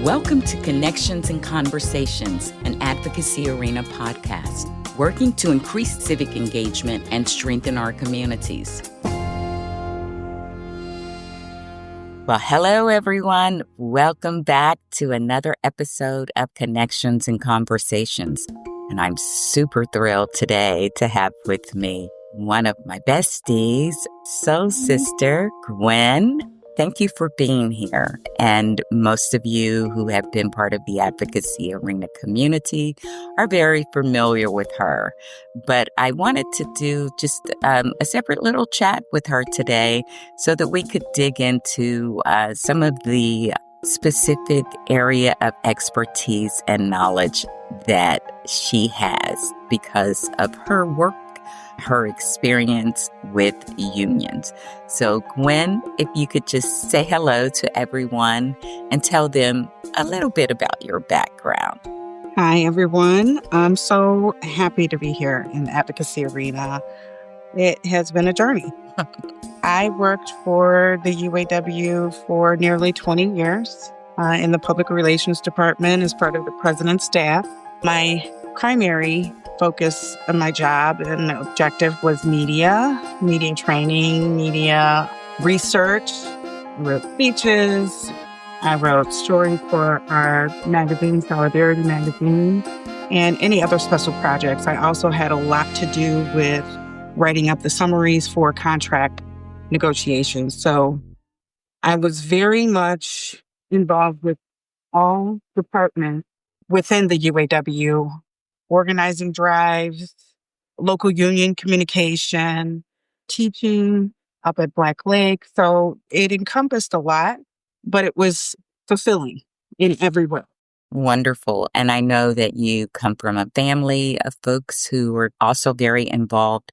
Welcome to Connections and Conversations, an Advocacy Arena podcast, working to increase civic engagement and strengthen our communities. Well, hello, everyone. Welcome back to another episode of Connections and Conversations. And I'm super thrilled today to have with me one of my besties, SoulSister Gwynne. Thank you for being here. And most of you who have been part of the Advocacy Arena community are very familiar with her. But I wanted to do just a separate little chat with her today so that we could dig into some of the specific area of expertise and knowledge that she has because of her work, her experience with unions. So Gwynne, if you could just say hello to everyone and tell them a little bit about your background. Hi, everyone. I'm so happy to be here in the Advocacy Arena. It has been a journey. I worked for the UAW for nearly 20 years in the Public Relations Department as part of the President's staff. My primary focus of my job and objective was media training, media research. I wrote speeches. I wrote stories for our magazine, Solidarity Magazine, and any other special projects. I also had a lot to do with writing up the summaries for contract negotiations. So I was very much involved with all departments within the UAW, organizing drives, local union communication, teaching up at Black Lake. So it encompassed a lot, but it was fulfilling in every way. Wonderful. And I know that you come from a family of folks who are also very involved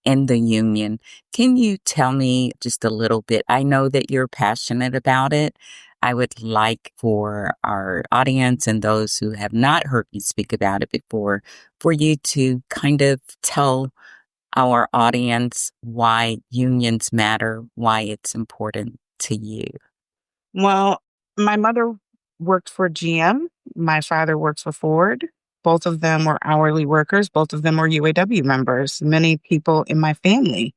in the union. Can you tell me just a little bit? I know that you're passionate about it. I would like for our audience and those who have not heard me speak about it before, for you to kind of tell our audience why unions matter, why it's important to you. Well, my mother worked for GM. My father worked for Ford. Both of them were hourly workers. Both of them were UAW members. Many people in my family,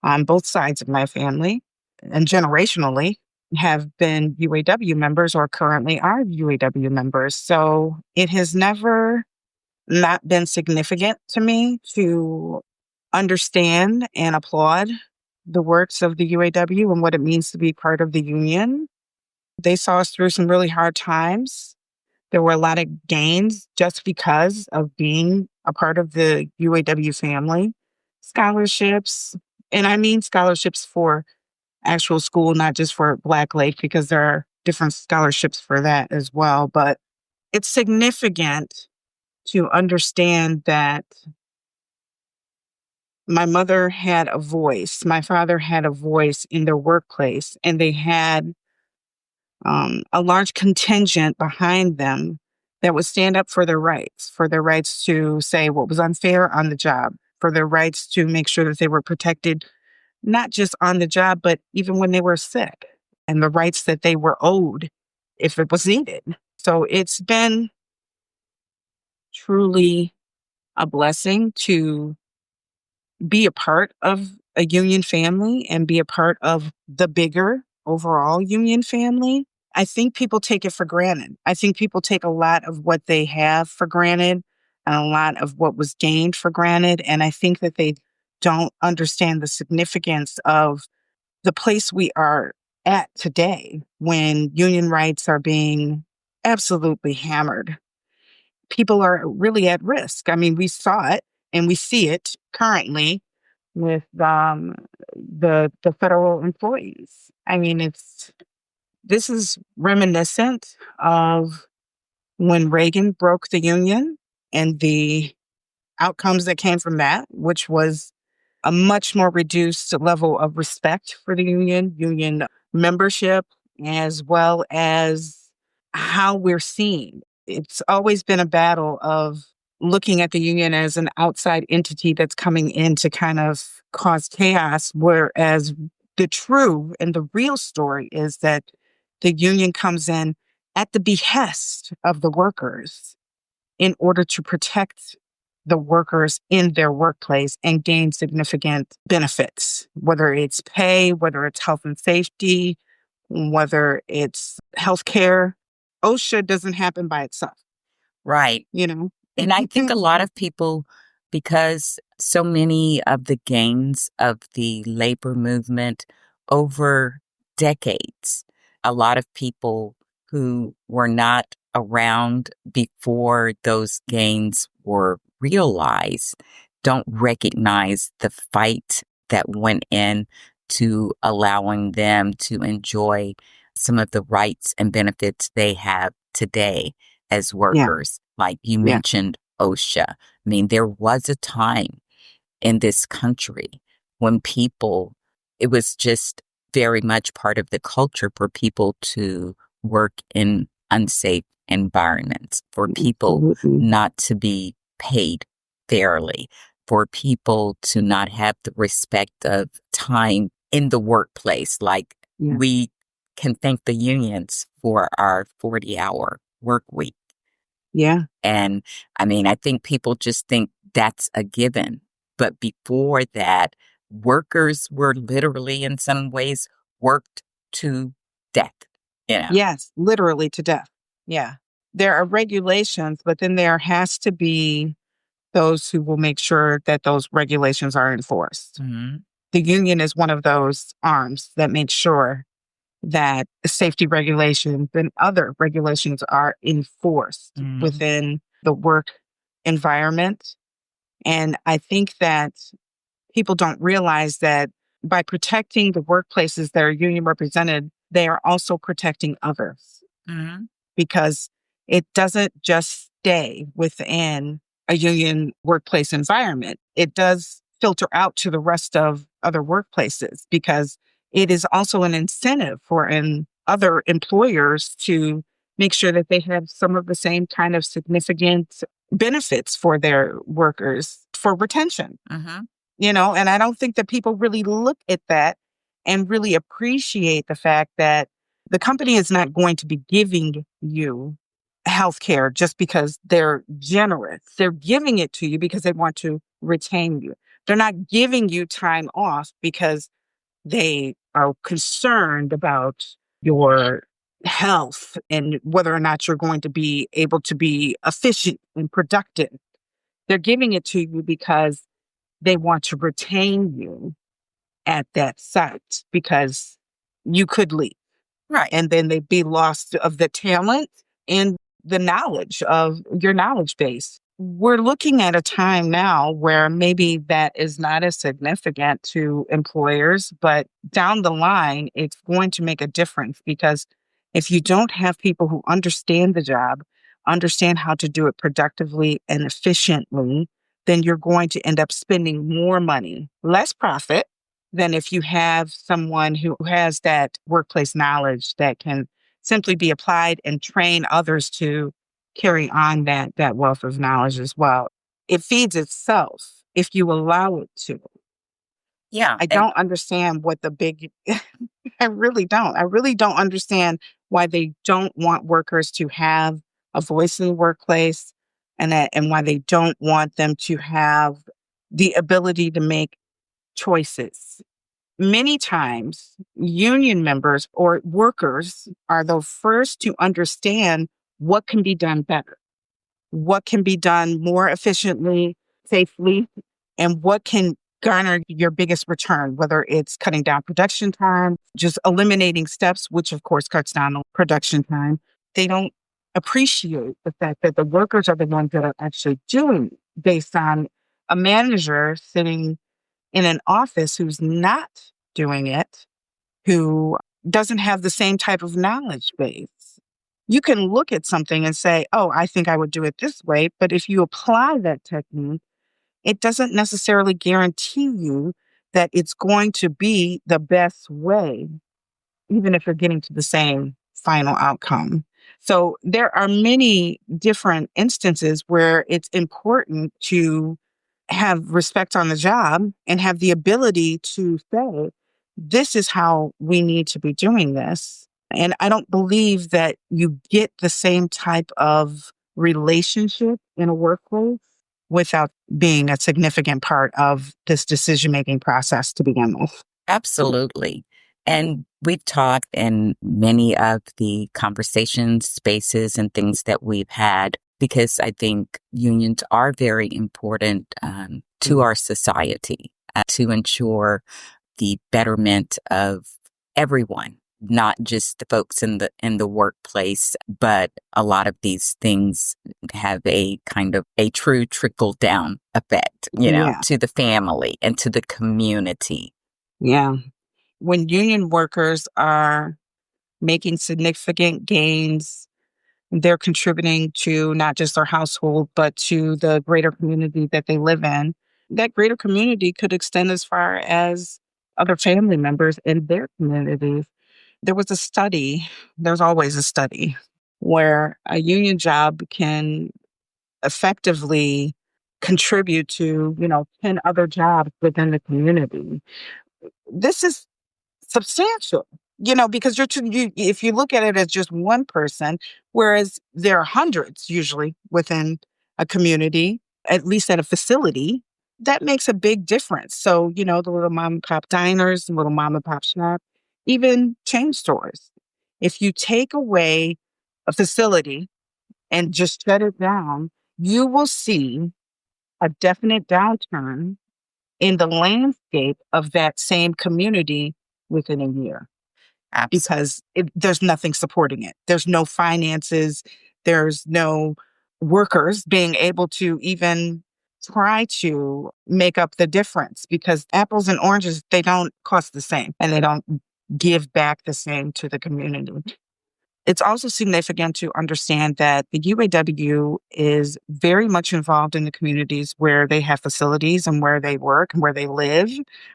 on both sides of my family, and generationally, have been UAW members or currently are UAW members. So it has never not been significant to me to understand and applaud the works of the UAW and what it means to be part of the union. They saw us through some really hard times. There were a lot of gains just because of being a part of the UAW family. Scholarships, and I mean scholarships for actual school, not just for Black Lake, because there are different scholarships for that as well. But it's significant to understand that my mother had a voice, my father had a voice in their workplace, and they had a large contingent behind them that would stand up for their rights to say what was unfair on the job, for their rights to make sure that they were protected, not just on the job, but even when they were sick, and the rights that they were owed if it was needed. So it's been truly a blessing to be a part of a union family and be a part of the bigger overall union family. I think people take it for granted. I think people take a lot of what they have for granted and a lot of what was gained for granted. And I think that they don't understand the significance of the place we are at today when union rights are being absolutely hammered. People are really at risk. I mean, we saw it and we see it currently with the federal employees. I mean, this is reminiscent of when Reagan broke the union and the outcomes that came from that, which was a much more reduced level of respect for the union membership, as well as how we're seen. It's always been a battle of looking at the union as an outside entity that's coming in to kind of cause chaos, whereas the true and the real story is that the union comes in at the behest of the workers in order to protect the workers in their workplace and gain significant benefits, whether it's pay, whether it's health and safety, whether it's healthcare. OSHA doesn't happen by itself, Right. you know? And I think a lot of people, because so many of the gains of the labor movement over decades, a lot of people who were not around before those gains were realized don't recognize the fight that went in to allowing them to enjoy some of the rights and benefits they have today as Yeah, workers. Like you yeah, mentioned OSHA. I mean, there was a time in this country when people, it was just very much part of the culture for people to work in unsafe environments, for people absolutely. not to be paid fairly, for people to not have the respect of time in the workplace. Like Yeah, we can thank the unions for our 40-hour work week. yeah, And I mean, I think people just think that's a given. But before that, workers were literally, in some ways, worked to death, you know? yes, literally to death. Yeah. There are regulations, but then there has to be those who will make sure that those regulations are enforced. Hmm. The union is one of those arms that makes sure that safety regulations and other regulations are enforced Hmm. within the work environment. And I think that people don't realize that by protecting the workplaces that are union represented, they are also protecting others Hmm. because it doesn't just stay within a union workplace environment. It does filter out to the rest of other workplaces because it is also an incentive for other employers to make sure that they have some of the same kind of significant benefits for their workers for retention. Hmm. And I don't think that people really look at that and really appreciate the fact that the company is not going to be giving you healthcare just because they're generous. They're giving it to you because they want to retain you. They're not giving you time off because they are concerned about your health and whether or not you're going to be able to be efficient and productive. They're giving it to you because they want to retain you at that site because you could leave Right. and then they'd be lost of the talent and the knowledge of your knowledge base. We're looking at a time now where maybe that is not as significant to employers, but down the line, it's going to make a difference because if you don't have people who understand the job, understand how to do it productively and efficiently, then you're going to end up spending more money, less profit, than if you have someone who has that workplace knowledge that can simply be applied and train others to carry on that wealth of knowledge as well. It feeds itself if you allow it to. Yeah. I don't understand what the big I really don't. I really don't understand why they don't want workers to have a voice in the workplace and why they don't want them to have the ability to make choices. Many times, union members or workers are the first to understand what can be done better, what can be done more efficiently, safely, and what can garner your biggest return, whether it's cutting down production time, just eliminating steps, which of course cuts down on production time. They don't appreciate the fact that the workers are the ones that are actually doing it based on a manager sitting in an office who's not doing it, who doesn't have the same type of knowledge base. You can look at something and say, oh, I think I would do it this way. But if you apply that technique, it doesn't necessarily guarantee you that it's going to be the best way, even if you're getting to the same final outcome. So there are many different instances where it's important to have respect on the job and have the ability to say, this is how we need to be doing this. And I don't believe that you get the same type of relationship in a workplace without being a significant part of this decision-making process to begin with. Absolutely. And we've talked in many of the conversations, spaces, and things that we've had, because I think unions are very important to our society to ensure the betterment of everyone, not just the folks in the workplace, but a lot of these things have a kind of a true trickle down effect, Yeah. to the family and to the community. Yeah. When union workers are making significant gains, they're contributing to not just their household, but to the greater community that they live in. That greater community could extend as far as other family members in their communities. There was a study, there's always a study, where a union job can effectively contribute to, 10 other jobs within the community. This is substantial, because if you look at it as just one person, whereas there are hundreds usually within a community, at least at a facility, that makes a big difference. So, the little mom and pop diners, the little mom and pop shop, even chain stores. If you take away a facility and just shut it down, you will see a definite downturn in the landscape of that same community within a year Absolutely. because there's nothing supporting it. There's no finances. There's no workers being able to even try to make up the difference because apples and oranges, they don't cost the same and they don't give back the same to the community. It's also significant to understand that the UAW is very much involved in the communities where they have facilities and where they work and where they live.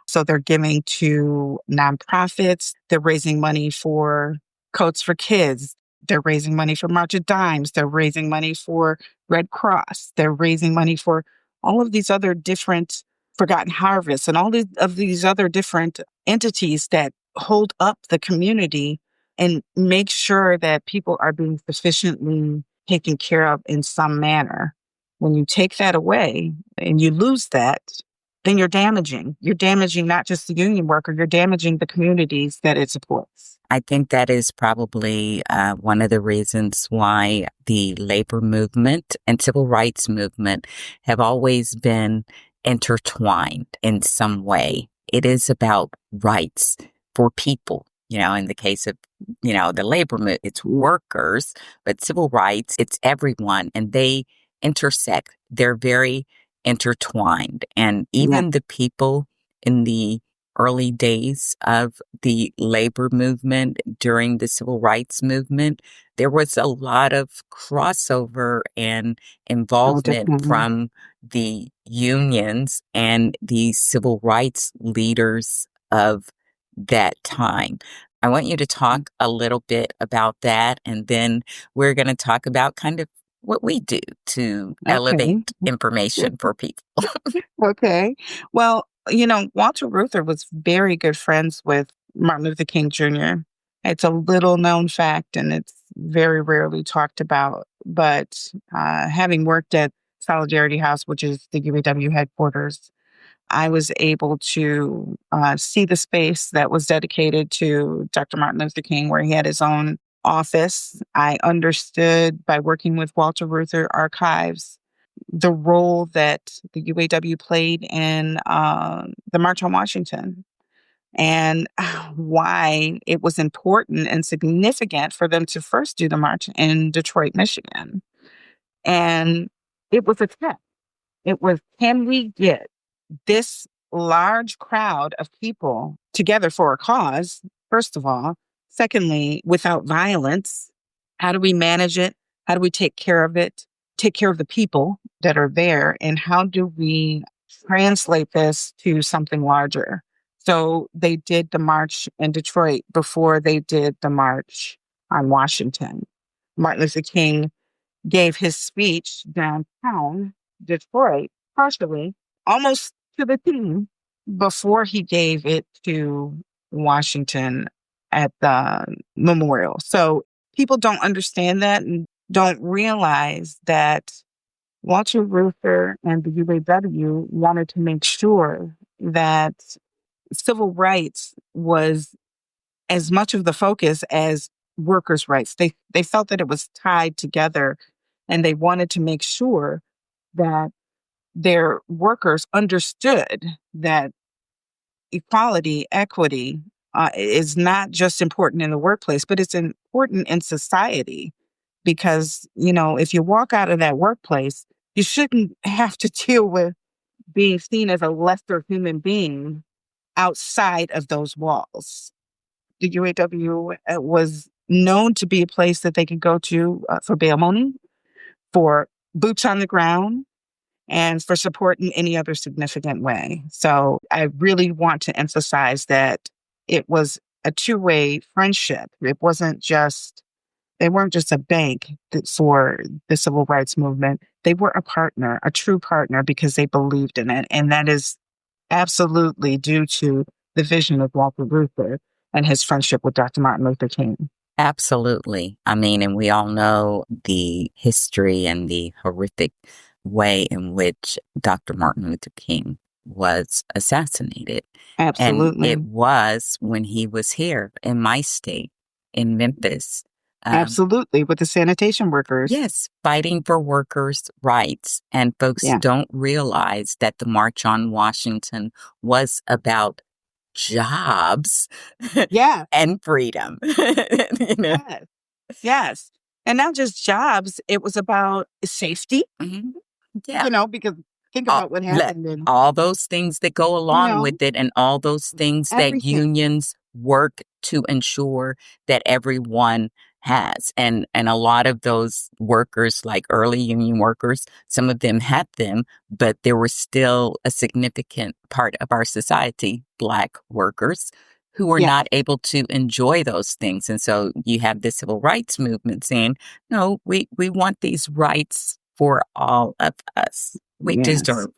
So they're giving to nonprofits. They're raising money for Coats for Kids. They're raising money for March of Dimes. They're raising money for Red Cross. They're raising money for all of these other different Forgotten Harvests and of these other different entities that hold up the community and make sure that people are being sufficiently taken care of in some manner. When you take that away and you lose that, then you're damaging. You're damaging not just the union worker, you're damaging the communities that it supports. I think that is probably one of the reasons why the labor movement and civil rights movement have always been intertwined in some way. It is about rights for people. In the case of, the labor movement, it's workers, but civil rights, it's everyone, and they intersect. They're very intertwined. And Yeah. even the people in the early days of the labor movement during the civil rights movement, there was a lot of crossover and Oh, involvement definitely. from the unions and the civil rights leaders of that time. I want you to talk a little bit about that, and then we're going to talk about kind of what we do to elevate Okay. information for people. Okay. Well, Walter Reuther was very good friends with Martin Luther King Jr. It's a little known fact and it's very rarely talked about. But having worked at Solidarity House, which is the UAW headquarters, I was able to see the space that was dedicated to Dr. Martin Luther King, where he had his own office. I understood by working with Walter Reuther Archives the role that the UAW played in the March on Washington and why it was important and significant for them to first do the march in Detroit, Michigan. And it was a test. It was, can we get this large crowd of people together for a cause, first of all? Secondly, without violence, how do we manage it? How do we take care of it? Take care of the people that are there? And how do we translate this to something larger? So they did the march in Detroit before they did the march on Washington. Martin Luther King gave his speech downtown Detroit, partially, almost to the team, before he gave it to Washington. at the memorial. So people don't understand that and don't realize that Walter Reuther and the UAW wanted to make sure that civil rights was as much of the focus as workers' rights. They felt that it was tied together, and they wanted to make sure that their workers understood that equality, equity is not just important in the workplace, but it's important in society. Because, if you walk out of that workplace, you shouldn't have to deal with being seen as a lesser human being outside of those walls. The UAW was known to be a place that they could go to for bail money, for boots on the ground, and for support in any other significant way. So I really want to emphasize that it was a two-way friendship. It wasn't just, they weren't just a bank for the civil rights movement. They were a partner, a true partner, because they believed in it. And that is absolutely due to the vision of Walter Reuther and his friendship with Dr. Martin Luther King. Absolutely. I mean, and we all know the history and the horrific way in which Dr. Martin Luther King was assassinated. Absolutely. And it was when he was here in my state, in Memphis. Absolutely. With the sanitation workers. Yes, fighting for workers' rights. And folks don't realize that the March on Washington was about jobs and freedom. Yes. Yes. And not just jobs, it was about safety. Mm-hmm. Yeah. Because think about what happened. And all those things that go along with it, and all those things that unions work to ensure that everyone has. And a lot of those workers, like early union workers, some of them had them, but there were still a significant part of our society, Black workers, who were not able to enjoy those things. And so you have the civil rights movement saying, no, we want these rights for all of us. We deserve.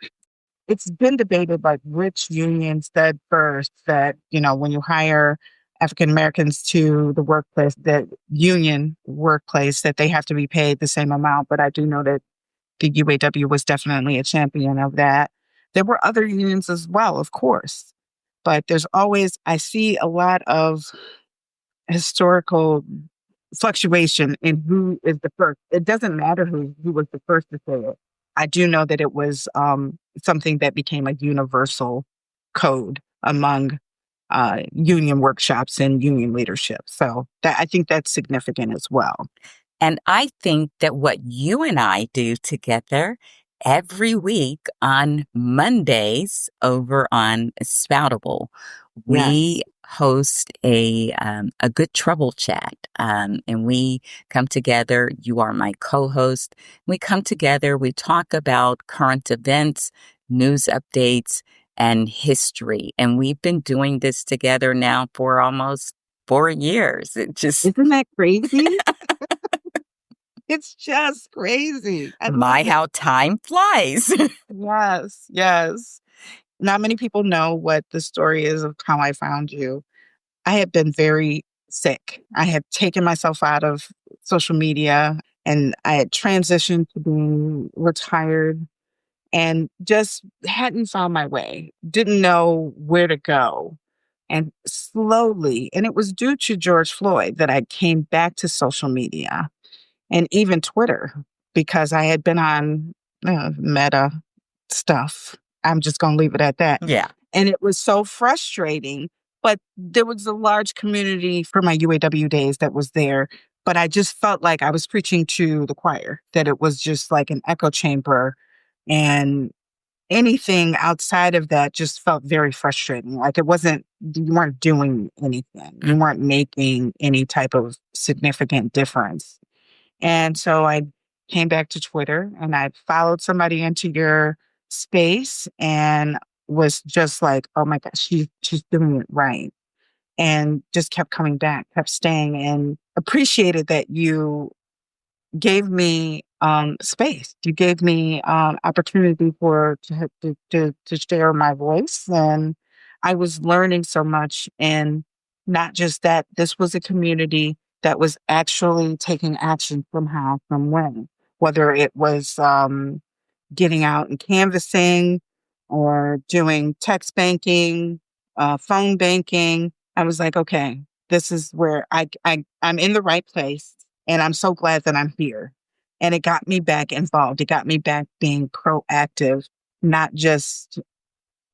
It's been debated, like, which union said first that, when you hire African Americans to the workplace, that union workplace, that they have to be paid the same amount. But I do know that the UAW was definitely a champion of that. There were other unions as well, of course. But I see a lot of historical fluctuation in who is the first. It doesn't matter who was the first to say it. I do know that it was something that became a universal code among union workshops and union leadership. So I think that's significant as well. And I think that what you and I do together every week on Mondays over on Spoutable, we host a good trouble chat. And we come together. You are my co-host. We come together. We talk about current events, news updates, and history. And we've been doing this together now for almost 4 years. Isn't that crazy? It's just crazy. How time flies. Yes. Not many people know what the story is of how I found you. I had been very sick. I had taken myself out of social media, and I had transitioned to being retired and just hadn't found my way, didn't know where to go. And slowly, and it was due to George Floyd that I came back to social media and even Twitter, because I had been on Meta stuff. I'm just going to leave it at that. Yeah. And it was so frustrating, but there was a large community for my UAW days that was there. But I just felt like I was preaching to the choir, that it was just like an echo chamber. And anything outside of that just felt very frustrating. Like you weren't doing anything. You weren't making any type of significant difference. And so I came back to Twitter, and I followed somebody into your space and was just like, oh my gosh, she's doing it right. And just kept coming back, kept staying, and appreciated that you gave me space. You gave me opportunity to share my voice. And I was learning so much. And not just that this was a community that was actually taking action from how, from when, whether it was getting out and canvassing or doing text banking, phone banking. I was like, okay, this is where I'm in the right place. And I'm so glad that I'm here. And it got me back involved. It got me back being proactive, not just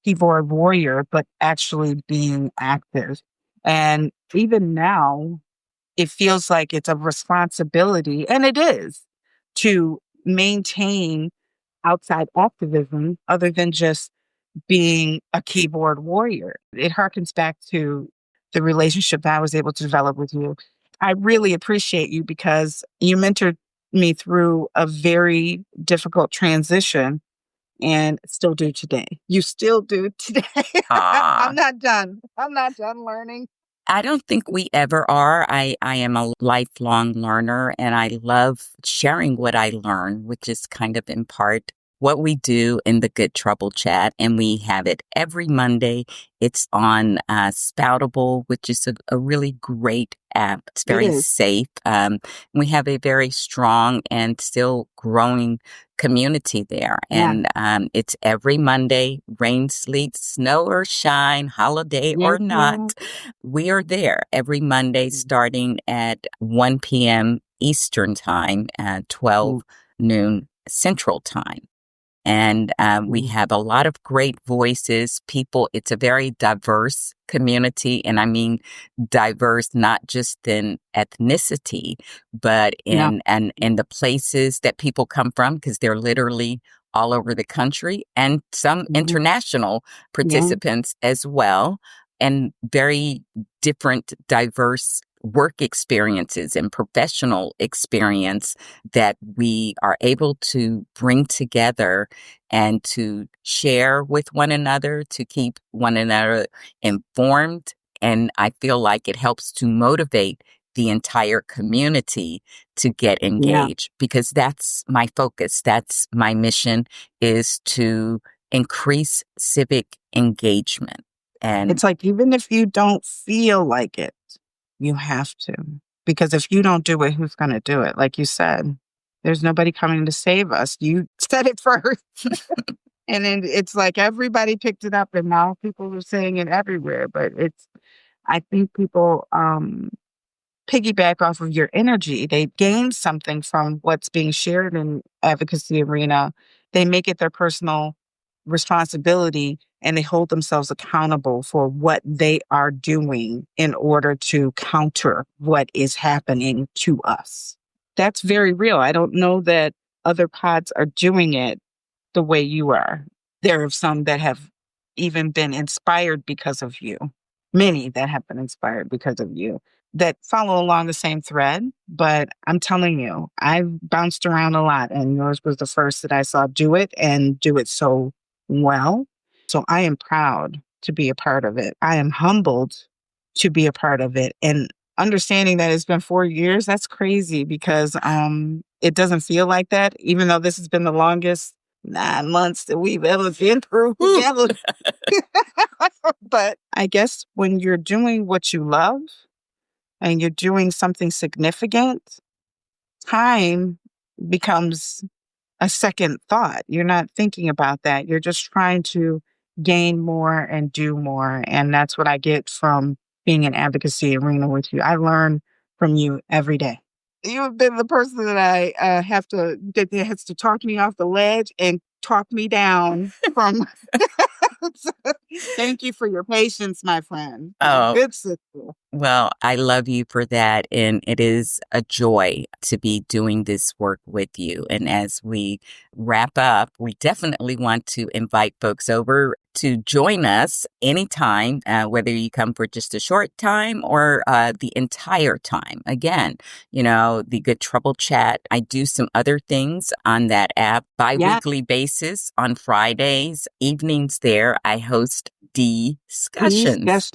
keyboard warrior, but actually being active. And even now, it feels like it's a responsibility, and it is, to maintain outside activism other than just being a keyboard warrior. It harkens back to the relationship that I was able to develop with you. I really appreciate you because you mentored me through a very difficult transition and still do today. You still do today. Ah. I'm not done. I'm not done learning. I don't think we ever are. I am a lifelong learner and I love sharing what I learn, which is kind of in part what we do in the Good Trouble Chat. And we have it every Monday. It's on Spoutable, which is a really great app. It's very safe. We have a very strong and still growing community there. And it's every Monday, rain, sleet, snow or shine, holiday or not. We are there every Monday starting at 1 p.m. Eastern Time, 12 noon Central Time. And we have a lot of great voices, people. It's a very diverse community. And I mean diverse, not just in ethnicity, but in the places that people come from, because they're literally all over the country, and some international participants as well, and very different, diverse work experiences and professional experience that we are able to bring together and to share with one another, to keep one another informed. And I feel like it helps to motivate the entire community to get engaged, because that's my focus. That's my mission, is to increase civic engagement. And it's like, even if you don't feel like it, you have to. Because if you don't do it, who's going to do it? Like you said, there's nobody coming to save us. You said it first. And then it's like everybody picked it up, and now people are saying it everywhere. But I think people piggyback off of your energy. They gain something from what's being shared in advocacy arena. They make it their personal responsibility, and they hold themselves accountable for what they are doing in order to counter what is happening to us. That's very real. I don't know that other pods are doing it the way you are. There are some that have even been inspired because of you. Many that have been inspired because of you, that follow along the same thread. But I'm telling you, I've bounced around a lot, and yours was the first that I saw do it, and do it so well. So I am proud to be a part of it. I am humbled to be a part of it. And understanding that it's been 4 years, that's crazy, because it doesn't feel like that, even though this has been the longest 9 months that we've ever been through together. But I guess when you're doing what you love and you're doing something significant, time becomes a second thought. You're not thinking about that. You're just trying to gain more and do more. And that's what I get from being in advocacy arena with you. I learn from you every day. You've been the person that I that has to talk me off the ledge and talk me down from. Thank you for your patience, my friend. Oh, Good sister. Well, I love you for that. And it is a joy to be doing this work with you. And as we wrap up, we definitely want to invite folks over to join us anytime, whether you come for just a short time or the entire time. Again, the Good Trouble Chat. I do some other things on that app bi-weekly basis on Fridays, evenings there. I host discussions.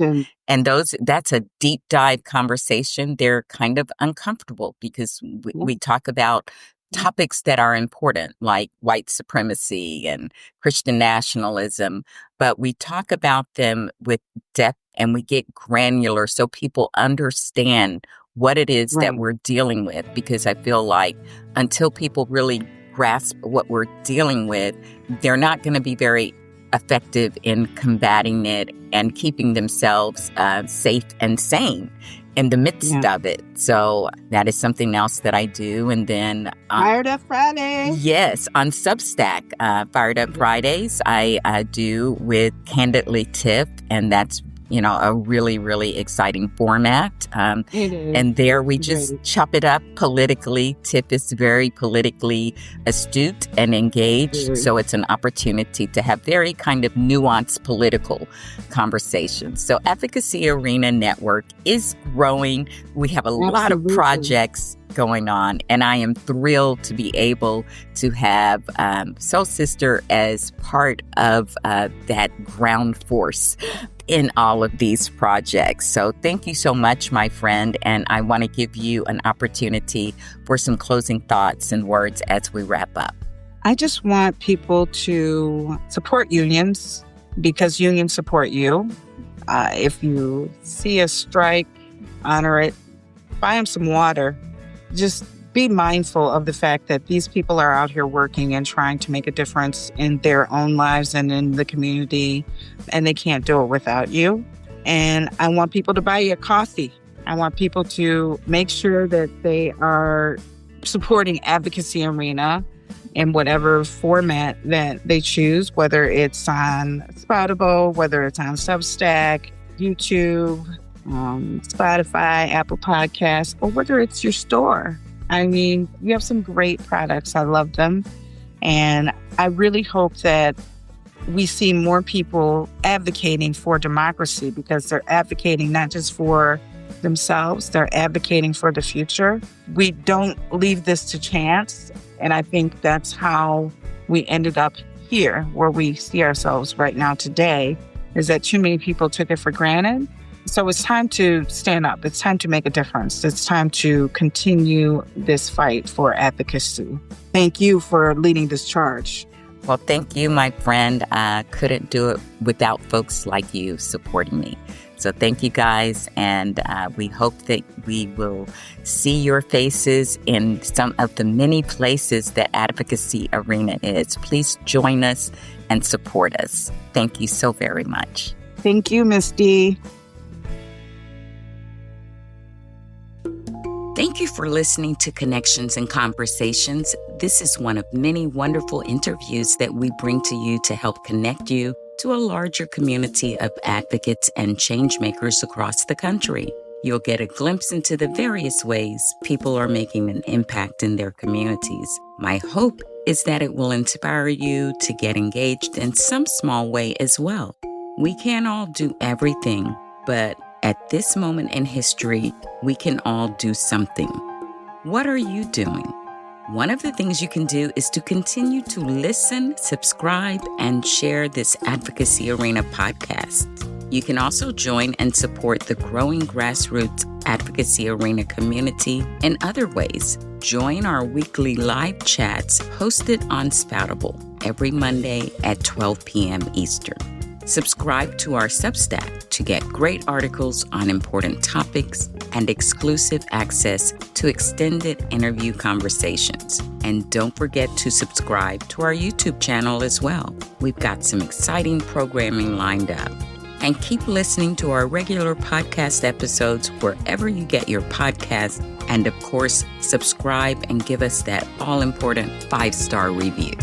And that's a deep dive conversation. They're kind of uncomfortable because we talk about topics that are important, like white supremacy and Christian nationalism, but we talk about them with depth and we get granular so people understand what it is that Right. we're dealing with. Because I feel like until people really grasp what we're dealing with, they're not going to be very effective in combating it and keeping themselves safe and sane in the midst of it. So that is something else that I do. And then Fired Up Friday. Yes, on Substack, Fired Up Fridays, I do with Candidly Tiff, and that's a really, really exciting format. It is. And there we just chop it up politically. Tiff is very politically astute and engaged. So it's an opportunity to have very kind of nuanced political conversations. So Advocacy Arena Network is growing. We have a lot of projects going on, and I am thrilled to be able to have SoulSister as part of that ground force in all of these projects. So thank you so much, my friend, and I want to give you an opportunity for some closing thoughts and words as we wrap up. I just want people to support unions because unions support you. If you see a strike, honor it, buy them some water. Just be mindful of the fact that these people are out here working and trying to make a difference in their own lives and in the community, and they can't do it without you. And I want people to buy you a coffee. I want people to make sure that they are supporting Advocacy Arena in whatever format that they choose, whether it's on Spoutable, whether it's on Substack, YouTube, Spotify, Apple Podcasts, or whether it's your store. I mean, you have some great products. I love them. And I really hope that we see more people advocating for democracy because they're advocating not just for themselves, they're advocating for the future. We don't leave this to chance. And I think that's how we ended up here, where we see ourselves right now today, is that too many people took it for granted. So it's time to stand up. It's time to make a difference. It's time to continue this fight for advocacy. Thank you for leading this charge. Well, thank you, my friend. I couldn't do it without folks like you supporting me. So thank you, guys. And we hope that we will see your faces in some of the many places that Advocacy Arena is. Please join us and support us. Thank you so very much. Thank you, Miss D. Thank you for listening to Connections and Conversations. This is one of many wonderful interviews that we bring to you to help connect you to a larger community of advocates and changemakers across the country. You'll get a glimpse into the various ways people are making an impact in their communities. My hope is that it will inspire you to get engaged in some small way as well. We can't all do everything, but at this moment in history, we can all do something. What are you doing? One of the things you can do is to continue to listen, subscribe, and share this Advocacy Arena podcast. You can also join and support the growing grassroots Advocacy Arena community in other ways. Join our weekly live chats hosted on Spoutable every Monday at 12 p.m. Eastern. Subscribe to our Substack to get great articles on important topics and exclusive access to extended interview conversations. And don't forget to subscribe to our YouTube channel as well. We've got some exciting programming lined up. And keep listening to our regular podcast episodes wherever you get your podcasts. And of course, subscribe and give us that all-important 5-star review.